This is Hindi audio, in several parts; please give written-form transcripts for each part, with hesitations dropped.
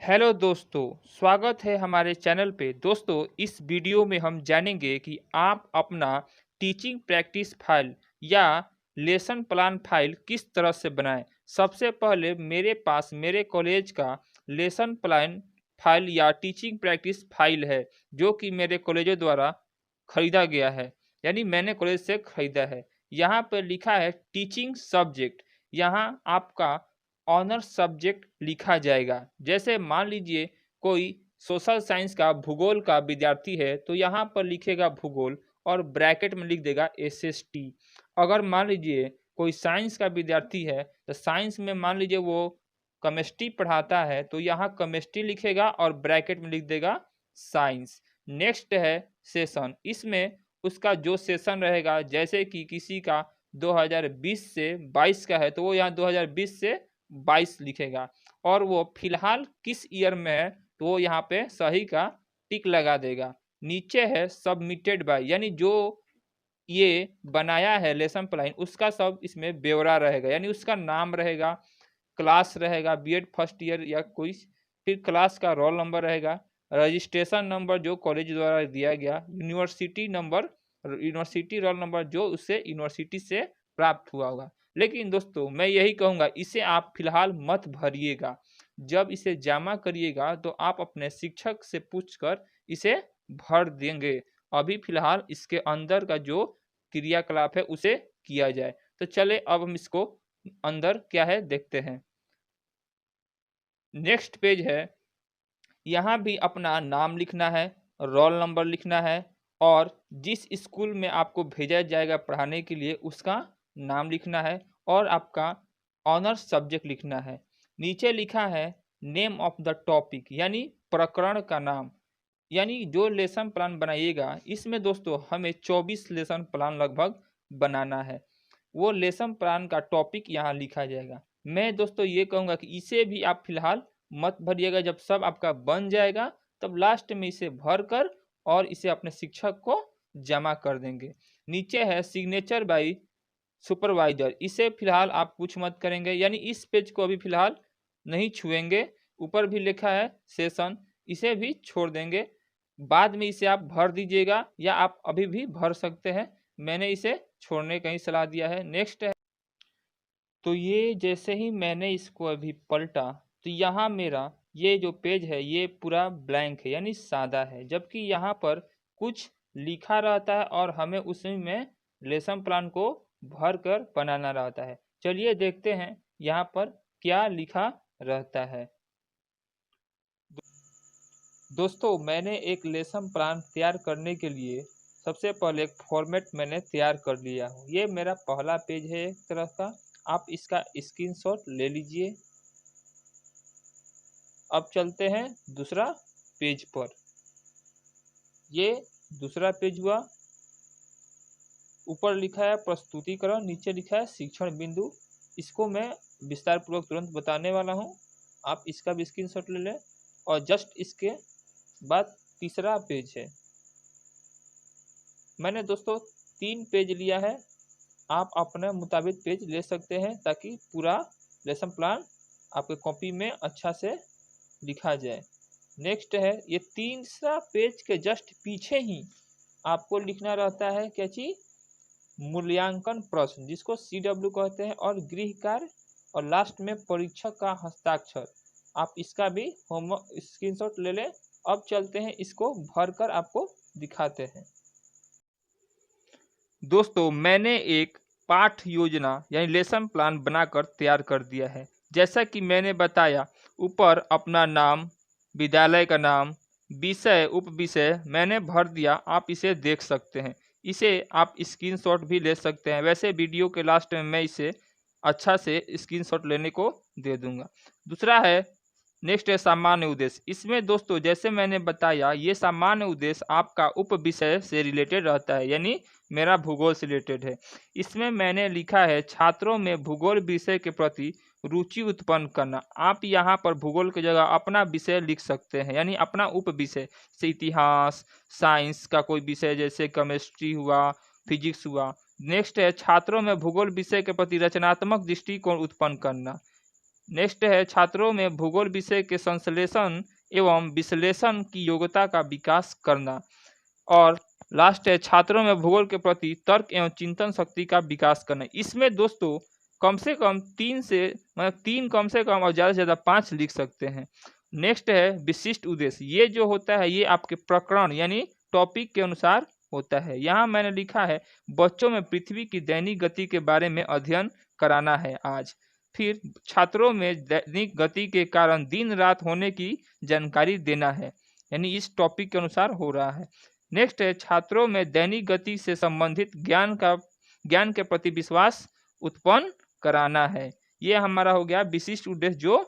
हेलो दोस्तों, स्वागत है हमारे चैनल पे। दोस्तों, इस वीडियो में हम जानेंगे कि आप अपना टीचिंग प्रैक्टिस फाइल या लेसन प्लान फाइल किस तरह से बनाएं। सबसे पहले मेरे पास मेरे कॉलेज का लेसन प्लान फाइल या टीचिंग प्रैक्टिस फाइल है, जो कि मेरे कॉलेजों द्वारा खरीदा गया है, यानी मैंने कॉलेज से खरीदा है। यहाँ पर लिखा है टीचिंग सब्जेक्ट। यहाँ आपका ऑनर सब्जेक्ट लिखा जाएगा। जैसे मान लीजिए कोई सोशल साइंस का भूगोल का विद्यार्थी है, तो यहाँ पर लिखेगा भूगोल और ब्रैकेट में लिख देगा एसएसटी। अगर मान लीजिए कोई साइंस का विद्यार्थी है, तो साइंस में मान लीजिए वो केमिस्ट्री पढ़ाता है, तो यहाँ केमिस्ट्री लिखेगा और ब्रैकेट में लिख देगा साइंस। नेक्स्ट है सेशन। इसमें उसका जो सेशन रहेगा, जैसे कि किसी का 2020 से 22 का है, तो वो यहाँ 2020 से 22 लिखेगा। और वो फिलहाल किस ईयर में है, तो वो यहाँ पे सही का टिक लगा देगा। नीचे है सबमिटेड बाय, यानी जो ये बनाया है लेसन प्लान, उसका सब इसमें ब्यौरा रहेगा, यानी उसका नाम रहेगा, क्लास रहेगा, बीएड फर्स्ट ईयर या कोई, फिर क्लास का रोल नंबर रहेगा, रजिस्ट्रेशन नंबर जो कॉलेज द्वारा दिया गया, university number, university roll number जो उससे यूनिवर्सिटी से प्राप्त हुआ होगा। लेकिन दोस्तों, मैं यही कहूँगा, इसे आप फिलहाल मत भरिएगा। जब इसे जमा करिएगा तो आप अपने शिक्षक से पूछकर इसे भर देंगे। अभी फिलहाल इसके अंदर का जो क्रियाकलाप है उसे किया जाए। तो चले अब हम इसको अंदर क्या है देखते हैं। नेक्स्ट पेज है। यहाँ भी अपना नाम लिखना है, रोल नंबर लिखना है, और जिस स्कूल में आपको भेजा जाएगा पढ़ाने के लिए उसका नाम लिखना है, और आपका ऑनर सब्जेक्ट लिखना है। नीचे लिखा है नेम ऑफ द टॉपिक, यानी प्रकरण का नाम। यानी जो लेसन प्लान बनाइएगा, इसमें दोस्तों हमें 24 लेसन प्लान लगभग बनाना है। वो लेसन प्लान का टॉपिक यहाँ लिखा जाएगा। मैं दोस्तों ये कहूँगा कि इसे भी आप फिलहाल मत भरिएगा। जब सब आपका बन जाएगा तब लास्ट में इसे भर कर और इसे अपने शिक्षक को जमा कर देंगे। नीचे है सिग्नेचर बाई सुपरवाइजर। इसे फिलहाल आप कुछ मत करेंगे, यानी इस पेज को अभी फिलहाल नहीं छुएंगे। ऊपर भी लिखा है सेशन, इसे भी छोड़ देंगे। बाद में इसे आप भर दीजिएगा, या आप अभी भी भर सकते हैं। मैंने इसे छोड़ने का ही सलाह दिया है। नेक्स्ट है, तो ये जैसे ही मैंने इसको अभी पलटा, तो यहाँ मेरा ये जो पेज है ये पूरा ब्लैंक है, यानी सादा है। जबकि यहाँ पर कुछ लिखा रहता है और हमें उसी में लेसन प्लान को भर कर बनाना रहता है। चलिए देखते हैं यहाँ पर क्या लिखा रहता है। दोस्तों, मैंने एक लेसन प्लान तैयार करने के लिए सबसे पहले एक फॉर्मेट मैंने तैयार कर लिया हूँ। ये मेरा पहला पेज है एक तरह का। आप इसका स्क्रीनशॉट ले लीजिए। अब चलते हैं दूसरा पेज पर। ये दूसरा पेज हुआ। ऊपर लिखा है प्रस्तुतिकरण, नीचे लिखा है शिक्षण बिंदु। इसको मैं विस्तार पूर्वक तुरंत बताने वाला हूँ। आप इसका भी स्क्रीनशॉट ले लें। और जस्ट इसके बाद तीसरा पेज है। मैंने दोस्तों 3 पेज लिया है। आप अपने मुताबिक पेज ले सकते हैं, ताकि पूरा लेसन प्लान आपके कॉपी में अच्छा से लिखा जाए। नेक्स्ट है, ये तीसरा पेज के जस्ट पीछे ही आपको लिखना रहता है क्या चीज, मूल्यांकन प्रश्न, जिसको CW कहते हैं, और गृह कार्य, और लास्ट में परीक्षक का हस्ताक्षर। आप इसका भी होमवर्क स्क्रीनशॉट ले लें। अब चलते हैं, इसको भरकर आपको दिखाते हैं। दोस्तों, मैंने एक पाठ योजना यानी लेसन प्लान बनाकर तैयार कर दिया है। जैसा कि मैंने बताया, ऊपर अपना नाम, विद्यालय का नाम, विषय, उप विषय मैंने भर दिया। आप इसे देख सकते हैं। इसे आप स्क्रीनशॉट भी ले सकते हैं। वैसे वीडियो के लास्ट में मैं इसे अच्छा से स्क्रीनशॉट लेने को दे दूंगा। दूसरा है, नेक्स्ट है सामान्य उद्देश्य। इसमें दोस्तों जैसे मैंने बताया, ये सामान्य उद्देश्य आपका उप विषय से रिलेटेड रहता है, यानी मेरा भूगोल से रिलेटेड है। इसमें मैंने लिखा है छात्रों में भूगोल विषय के प्रति रुचि उत्पन्न करना। आप यहाँ पर भूगोल की जगह अपना विषय लिख सकते हैं, यानी अपना उप विषय से इतिहास, साइंस का कोई विषय जैसे केमिस्ट्री हुआ, फिजिक्स हुआ। नेक्स्ट है, छात्रों में भूगोल विषय के प्रति रचनात्मक दृष्टिकोण उत्पन्न करना। नेक्स्ट है छात्रों में भूगोल विषय के संश्लेषण एवं विश्लेषण की योग्यता का विकास करना। और लास्ट है छात्रों में भूगोल के प्रति तर्क एवं चिंतन शक्ति का विकास करना। इसमें दोस्तों कम से कम 3 से मतलब 3 कम से कम और ज़्यादा से ज़्यादा 5 लिख सकते हैं। नेक्स्ट है विशिष्ट उद्देश्य। ये जो होता है ये आपके प्रकरण यानी टॉपिक के अनुसार होता है। यहाँ मैंने लिखा है बच्चों में पृथ्वी की दैनिक गति के बारे में अध्ययन कराना है आज। फिर छात्रों में दैनिक गति के कारण दिन रात होने की जानकारी देना है, यानी इस टॉपिक के अनुसार हो रहा है। नेक्स्ट है छात्रों में दैनिक गति से संबंधित ज्ञान के प्रति विश्वास उत्पन्न कराना है। ये हमारा हो गया विशिष्ट उद्देश्य जो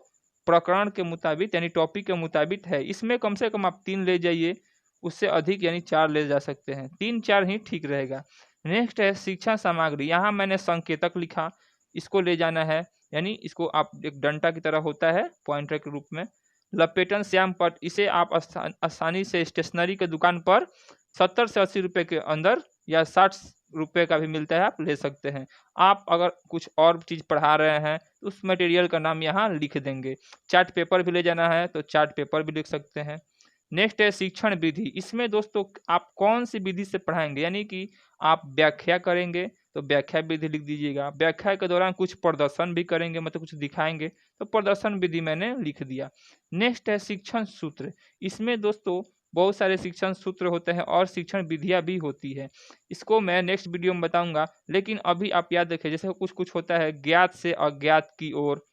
प्रकरण के मुताबिक यानी टॉपिक के मुताबिक है। इसमें कम से कम आप 3 ले जाइए, उससे अधिक यानी 4 ले जा सकते हैं, 3-4 ही ठीक रहेगा। नेक्स्ट है शिक्षण सामग्री। यहाँ मैंने संकेतक लिखा, इसको ले जाना है, यानी इसको आप एक डंडा की तरह होता है पॉइंटर के रूप में। लपेटन श्याम पट, इसे आप आसानी से स्टेशनरी के दुकान पर 70 से 80 रुपये के अंदर या 60 रुपये का भी मिलता है, आप ले सकते हैं। आप अगर कुछ और चीज़ पढ़ा रहे हैं तो उस मटेरियल का नाम यहाँ लिख देंगे। चार्ट पेपर भी ले जाना है तो चार्ट पेपर भी लिख सकते हैं। नेक्स्ट है शिक्षण विधि। इसमें दोस्तों आप कौन सी विधि से पढ़ाएंगे, यानी कि आप व्याख्या करेंगे तो व्याख्या विधि लिख दीजिएगा। व्याख्या के दौरान कुछ प्रदर्शन भी करेंगे, मतलब कुछ दिखाएंगे तो प्रदर्शन विधि मैंने लिख दिया। नेक्स्ट है शिक्षण सूत्र। इसमें दोस्तों बहुत सारे शिक्षण सूत्र होते हैं और शिक्षण विधियाँ भी होती है। इसको मैं नेक्स्ट वीडियो में बताऊंगा, लेकिन अभी आप याद रखें जैसे कुछ कुछ होता है ज्ञात से अज्ञात की ओर।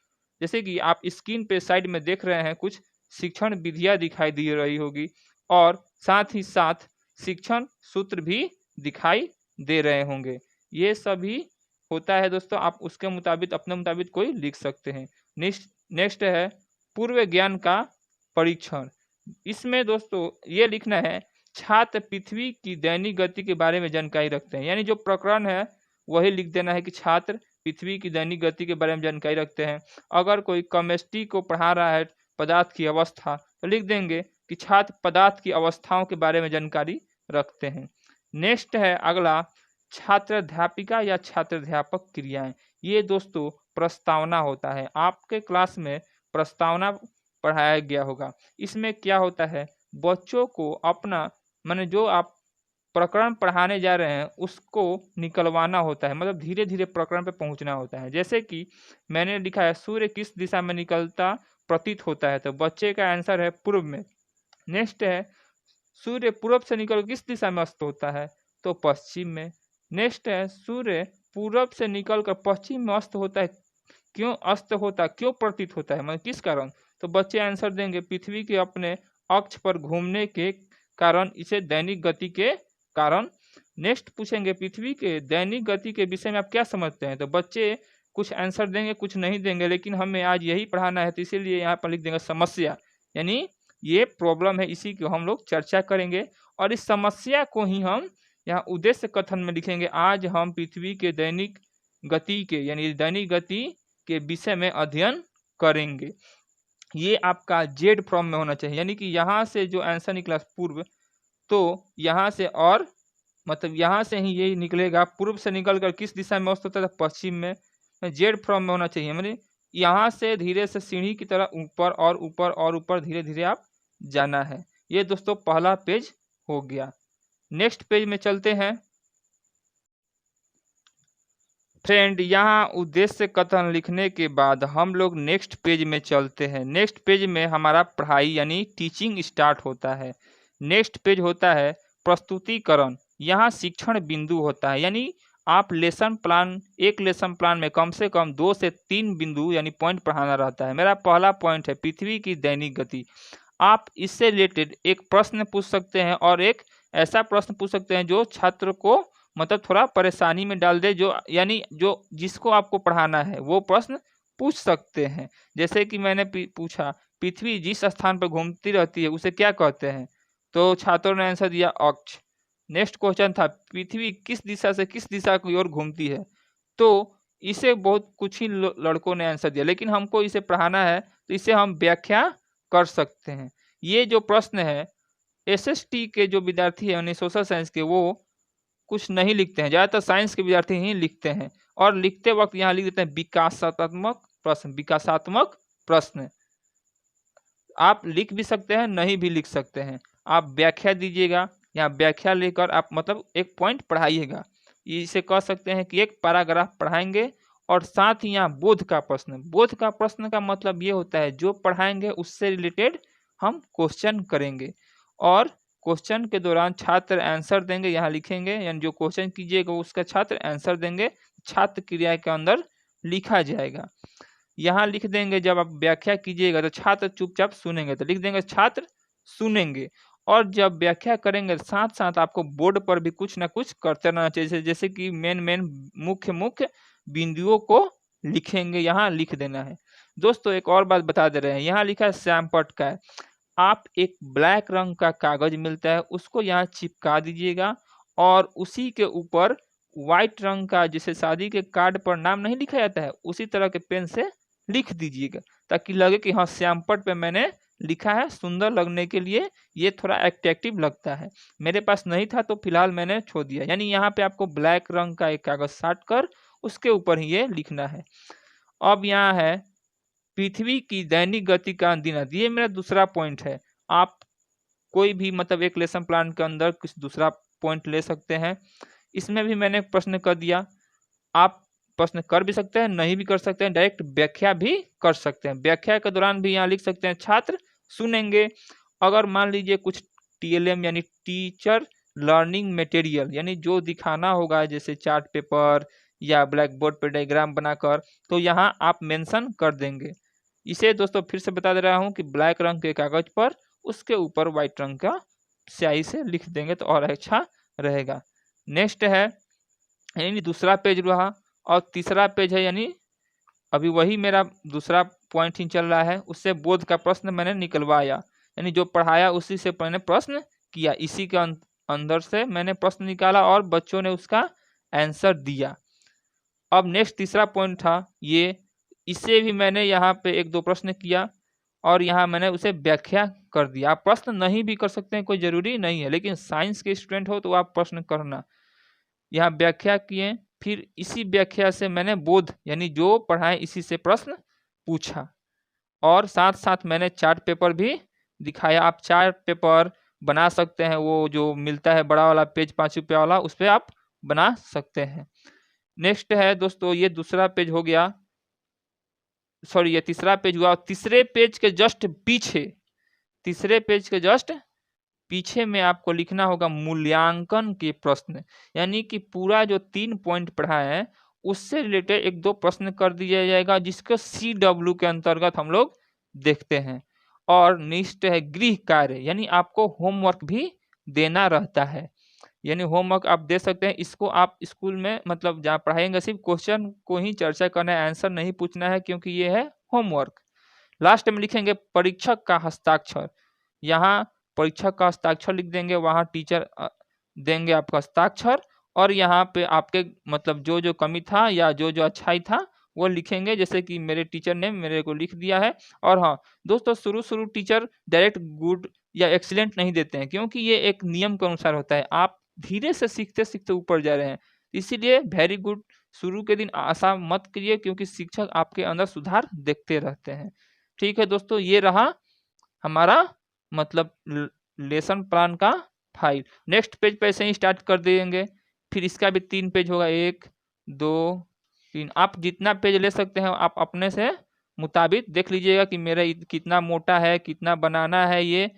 जैसे कि आप स्क्रीन पे साइड में देख रहे हैं कुछ शिक्षण विधियाँ दिखाई दे रही होगी और साथ ही साथ शिक्षण सूत्र भी दिखाई दे रहे होंगे। ये सभी होता है दोस्तों, आप उसके मुताबिक अपने मुताबिक कोई लिख सकते हैं। नेक्स्ट है पूर्व ज्ञान का परीक्षण। इसमें दोस्तों ये लिखना है छात्र पृथ्वी की दैनिक गति के बारे में जानकारी रखते हैं, यानी जो प्रकरण है वही लिख देना है कि छात्र पृथ्वी की दैनिक गति के बारे में जानकारी रखते हैं। अगर कोई केमिस्ट्री को पढ़ा रहा है पदार्थ की अवस्था तो लिख देंगे कि छात्र पदार्थ की अवस्थाओं के बारे में जानकारी रखते हैं। नेक्स्ट है अगला छात्र अध्यापिका या छात्र अध्यापक क्रियाएं। ये दोस्तों प्रस्तावना होता है, आपके क्लास में प्रस्तावना पढ़ाया गया होगा। इसमें क्या होता है बच्चों को अपना माने जो आप प्रकरण पढ़ाने जा रहे हैं उसको निकलवाना होता है, मतलब धीरे धीरे प्रकरण पे पहुंचना होता है। जैसे कि मैंने लिखा है सूर्य किस दिशा में निकलता प्रतीत होता है, तो बच्चे का आंसर है पूर्व में। नेक्स्ट है सूर्य पूर्व से निकल किस दिशा में अस्त होता है, तो पश्चिम में। नेक्स्ट है सूर्य पूर्व से निकलकर पश्चिम में अस्त होता है, क्यों अस्त होता, क्यों प्रतीत होता है, मतलब किस कारण, तो बच्चे आंसर देंगे पृथ्वी के अपने अक्ष पर घूमने के कारण, इसे दैनिक गति के कारण। नेक्स्ट पूछेंगे पृथ्वी के दैनिक गति के विषय में आप क्या समझते हैं, तो बच्चे कुछ आंसर देंगे कुछ नहीं देंगे, लेकिन हमें आज यही पढ़ाना है तो इसीलिए यहाँ पर लिख देंगे समस्या, यानी ये प्रॉब्लम है, इसी की हम लोग चर्चा करेंगे और इस समस्या को ही हम यहाँ उद्देश्य कथन में लिखेंगे। आज हम पृथ्वी के दैनिक गति के यानी दैनिक गति के विषय में अध्ययन करेंगे। ये आपका जेड फॉर्म में होना चाहिए, यानी कि यहाँ से जो आंसर निकला पूर्व, तो यहाँ से और मतलब यहाँ से ही ये निकलेगा, पूर्व से निकलकर किस दिशा में अस्त होता है, पश्चिम में। जेड फॉर्म में होना चाहिए, मतलब यहाँ से धीरे से सीढ़ी की तरह ऊपर और ऊपर और ऊपर धीरे धीरे आप जाना है। ये दोस्तों पहला पेज हो गया। नेक्स्ट पेज में चलते हैं फ्रेंड। यहाँ उद्देश्य कथन लिखने के बाद हम लोग नेक्स्ट पेज में चलते हैं। नेक्स्ट पेज में हमारा पढ़ाई यानी टीचिंग स्टार्ट होता है। नेक्स्ट पेज होता है प्रस्तुतिकरण। यहाँ शिक्षण बिंदु होता है, यानी आप लेसन प्लान, एक लेसन प्लान में कम से कम 2 से 3 बिंदु यानी पॉइंट पढ़ाना रहता है। मेरा पहला पॉइंट है पृथ्वी की दैनिक गति। आप इससे रिलेटेड एक प्रश्न पूछ सकते हैं और एक ऐसा प्रश्न पूछ सकते हैं जो छात्र को मतलब थोड़ा परेशानी में डाल दे, जो यानी जो जिसको आपको पढ़ाना है वो प्रश्न पूछ सकते हैं। जैसे कि मैंने पूछा पृथ्वी जिस स्थान पर घूमती रहती है उसे क्या कहते हैं, तो छात्रों ने आंसर दिया अक्ष। नेक्स्ट क्वेश्चन था पृथ्वी किस दिशा से किस दिशा की ओर घूमती है, तो इसे बहुत कुछ ही लड़कों ने आंसर दिया, लेकिन हमको इसे पढ़ाना है तो इसे हम व्याख्या कर सकते हैं। ये जो प्रश्न है एसएसटी के जो विद्यार्थी है यानी सोशल साइंस के वो कुछ नहीं लिखते हैं, ज़्यादातर साइंस के विद्यार्थी ही लिखते हैं और लिखते वक्त यहाँ लिख देते हैं विकासात्मक प्रश्न, विकासात्मक प्रश्न। आप लिख भी सकते हैं, नहीं भी लिख सकते हैं। आप व्याख्या दीजिएगा, या व्याख्या लेकर आप मतलब एक पॉइंट पढ़ाइएगा। इसे कह सकते हैं कि एक पैराग्राफ पढ़ाएंगे, और साथ ही यहाँ बोध का प्रश्न। बोध का प्रश्न का मतलब ये होता है जो पढ़ाएंगे उससे रिलेटेड हम क्वेश्चन करेंगे, और क्वेश्चन के दौरान छात्र आंसर देंगे, यहाँ लिखेंगे, यानी जो क्वेश्चन कीजिएगा उसका छात्र आंसर देंगे, छात्र क्रिया के अंदर लिखा जाएगा। यहाँ लिख देंगे, जब आप व्याख्या कीजिएगा तो छात्र चुपचाप सुनेंगे, तो लिख देंगे छात्र सुनेंगे। और जब व्याख्या करेंगे साथ साथ आपको बोर्ड पर भी कुछ ना कुछ करते रहना चाहिए, जैसे कि मेन मुख्य मुख्य बिंदुओं को लिखेंगे, यहाँ लिख देना है। दोस्तों एक और बात बता दे रहे हैं, यहाँ लिखा है श्यामपट्ट का है। आप एक ब्लैक रंग का कागज मिलता है, उसको यहाँ चिपका दीजिएगा, और उसी के ऊपर व्हाइट रंग का, जैसे शादी के कार्ड पर नाम नहीं लिखा जाता है, उसी तरह के पेन से लिख दीजिएगा, ताकि लगे कि हाँ श्यामपट्ट पे मैंने लिखा है। सुंदर लगने के लिए ये थोड़ा एट्रैक्टिव लगता है। मेरे पास नहीं था तो फिलहाल मैंने छोड़ दिया। यानी यहाँ पे आपको ब्लैक रंग का एक कागज साट कर उसके ऊपर ही ये लिखना है। अब यहाँ है पृथ्वी की दैनिक गति का अनगिनत, ये मेरा दूसरा पॉइंट है। आप कोई भी मतलब एक लेसन प्लान के अंदर कुछ दूसरा पॉइंट ले सकते हैं। इसमें भी मैंने प्रश्न कर दिया। आप प्रश्न कर भी सकते हैं, नहीं भी कर सकते हैं, डायरेक्ट व्याख्या भी कर सकते हैं। व्याख्या के दौरान भी यहाँ लिख सकते हैं छात्र सुनेंगे। अगर मान लीजिए कुछ TLM यानी टीचर लर्निंग मटेरियल, यानी जो दिखाना होगा जैसे चार्ट पेपर या ब्लैक बोर्ड पर डायग्राम बनाकर, तो यहाँ आप मेंशन कर देंगे। इसे दोस्तों फिर से बता दे रहा हूँ कि ब्लैक रंग के कागज पर उसके ऊपर व्हाइट रंग का स्याही से लिख देंगे तो और अच्छा रहेगा। नेक्स्ट है, यानी दूसरा पेज रहा, और तीसरा पेज है, यानी अभी वही मेरा दूसरा पॉइंट ही चल रहा है। उससे बोध का प्रश्न मैंने निकलवाया, यानी जो पढ़ाया उसी से मैंने प्रश्न किया, इसी के अंदर से मैंने प्रश्न निकाला और बच्चों ने उसका आंसर दिया। अब नेक्स्ट तीसरा पॉइंट था ये, इसे भी मैंने यहाँ पे एक दो प्रश्न किया, और यहाँ मैंने उसे व्याख्या कर दिया। आप प्रश्न नहीं भी कर सकते हैं, कोई जरूरी नहीं है, लेकिन साइंस के स्टूडेंट हो तो आप प्रश्न करना। यहाँ व्याख्या किए, फिर इसी व्याख्या से मैंने बोध यानी जो पढ़ाए इसी से प्रश्न पूछा, और साथ साथ मैंने चार्ट पेपर भी दिखाया। आप चार्ट पेपर बना सकते हैं, वो जो मिलता है बड़ा वाला पेज 5 रुपया वाला, उस पर आप बना सकते हैं। नेक्स्ट है दोस्तों, ये दूसरा पेज हो गया, सॉरी ये तीसरा पेज हुआ। तीसरे पेज के जस्ट पीछे, तीसरे पेज के जस्ट पीछे में आपको लिखना होगा मूल्यांकन के प्रश्न, यानी कि पूरा जो 3 पॉइंट पढ़ा है उससे रिलेटेड एक दो प्रश्न कर दिया जाएगा, जिसको CW के अंतर्गत हम लोग देखते हैं। और नेक्स्ट है गृह कार्य, यानी आपको होमवर्क भी देना रहता है। यानी होमवर्क आप दे सकते हैं, इसको आप स्कूल में मतलब जहाँ पढ़ाएंगे सिर्फ क्वेश्चन को ही चर्चा करना है, आंसर नहीं पूछना है, क्योंकि ये है होमवर्क। लास्ट में लिखेंगे परीक्षक का हस्ताक्षर, यहाँ परीक्षक का हस्ताक्षर लिख देंगे, वहाँ टीचर देंगे आपका हस्ताक्षर, और यहाँ पे आपके मतलब जो जो कमी था या जो जो अच्छाई था वो लिखेंगे, जैसे कि मेरे टीचर ने मेरे को लिख दिया है। और हाँ दोस्तों, शुरू टीचर डायरेक्ट गुड या एक्सीलेंट नहीं देते हैं, क्योंकि ये एक नियम के अनुसार होता है। आप धीरे से सीखते सीखते ऊपर जा रहे हैं, इसीलिए वेरी गुड शुरू के दिन आशा मत करिए, क्योंकि शिक्षक आपके अंदर सुधार देखते रहते हैं। ठीक है दोस्तों, ये रहा हमारा मतलब लेसन प्लान का फाइल। नेक्स्ट पेज पे ऐसे ही स्टार्ट कर देंगे, फिर इसका भी 3 पेज होगा, 1 2 3। आप जितना पेज ले सकते हैं आप अपने से मुताबिक देख लीजिएगा कि मेरा कितना मोटा है, कितना बनाना है। ये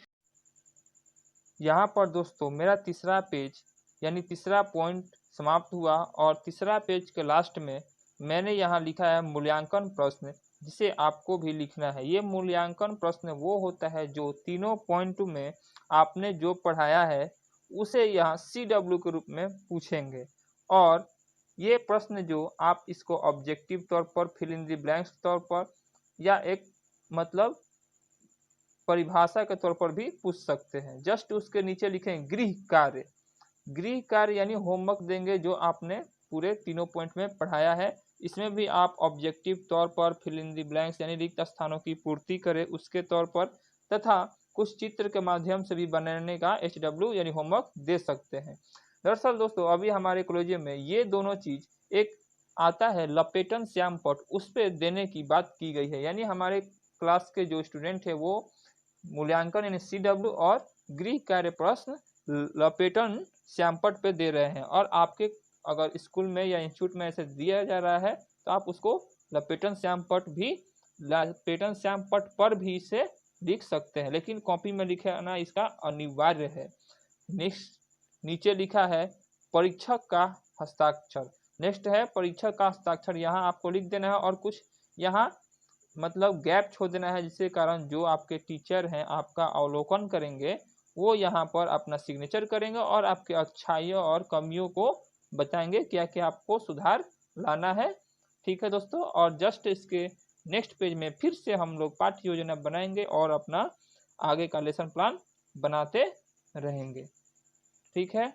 यहाँ पर दोस्तों मेरा तीसरा पेज यानी तीसरा पॉइंट समाप्त हुआ, और तीसरा पेज के लास्ट में मैंने यहाँ लिखा है मूल्यांकन प्रश्न, जिसे आपको भी लिखना है। ये मूल्यांकन प्रश्न वो होता है जो तीनों पॉइंट में आपने जो पढ़ाया है उसे यहाँ CW के रूप में पूछेंगे। और ये प्रश्न जो आप इसको ऑब्जेक्टिव तौर पर, फिल इन द ब्लैंक्स तौर पर, या एक मतलब परिभाषा के तौर पर भी पूछ सकते हैं। जस्ट उसके नीचे लिखें गृह कार्य। गृह कार्य यानी होमवर्क देंगे जो आपने पूरे तीनों पॉइंट में पढ़ाया है। इसमें भी आप ऑब्जेक्टिव तौर पर फिल इन द ब्लैंक्स यानी रिक्त स्थानों की पूर्ति करें उसके तौर पर, तथा कुछ चित्र के माध्यम से भी बनाने का HW यानी होमवर्क दे सकते हैं। दरअसल दोस्तों अभी हमारे कॉलेज में ये दोनों चीज एक आता है लपेटन श्यामपट, उस पे देने की बात की गई है। यानी हमारे क्लास के जो स्टूडेंट है वो मूल्यांकन यानी CW और गृह कार्य प्रश्न लपेटन श्यामपट पे दे रहे हैं, और आपके अगर स्कूल में या इंस्टीट्यूट में ऐसे दिया जा रहा है तो आप उसको लपेटन श्यामपट पर भी इसे लिख सकते हैं, लेकिन कॉपी में लिखना इसका अनिवार्य है। नेक्स्ट नीचे लिखा है परीक्षक का हस्ताक्षर। नेक्स्ट है परीक्षक का हस्ताक्षर, यहाँ आपको लिख देना है और कुछ यहाँ मतलब गैप छोड़ देना है, जिसके कारण जो आपके टीचर हैं आपका अवलोकन करेंगे वो यहाँ पर अपना सिग्नेचर करेंगे और आपके अच्छाइयों और कमियों को बताएंगे, क्या क्या आपको सुधार लाना है। ठीक है दोस्तों, और जस्ट इसके नेक्स्ट पेज में फिर से हम लोग पाठ्य योजना बनाएंगे और अपना आगे का लेसन प्लान बनाते रहेंगे। ठीक है।